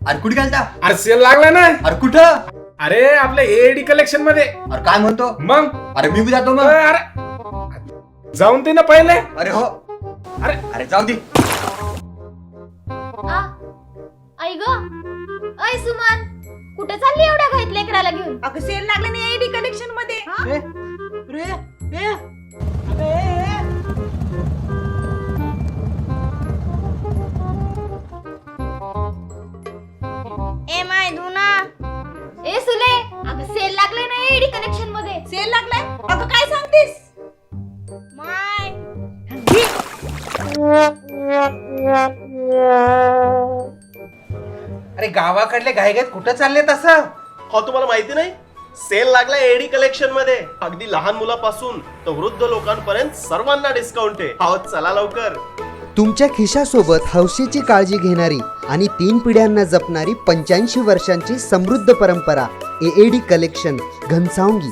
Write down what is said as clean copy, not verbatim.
अरे कुठे गेलता? अरे सेल लागला ना. अरे कुठं? अरे आपल्या एडी कलेक्शन मध्ये. अरे काय म्हणतो? मग अरे मी बी जातो मग. अरे जाऊन दे ना पहिले. अरे हो. अरे अरे जाऊ दे. आई ग, ऐ सुमन, कुठे चालली एवढ्या घाईत लेकराला घेऊन? अगं सेल लागले नाही एडी कलेक्शन मध्ये. ए माय धुना. ए सुले, अगं सेल लागले ना एडी कलेक्शन मध्ये. सेल लागलाय? अगं काय सांगतेस? माय अरे गावाकडले घाईघाईत कुठं चालले तसं? हो तुम्हाला माहिती नाही, सेल लागला एडी कलेक्शन मध्ये. अगदी लहान मुलापासून तर वृद्ध लोकांपर्यंत सर्वांना डिस्काउंट आहे. हो चला लवकर. तुमच्या खिशासोबत हौशीची काळजी घेणारी आणि 3 पिढ्यांना जपणारी 85 वर्षांची समृद्ध परंपरा एएडी कलेक्शन घनसावंगी.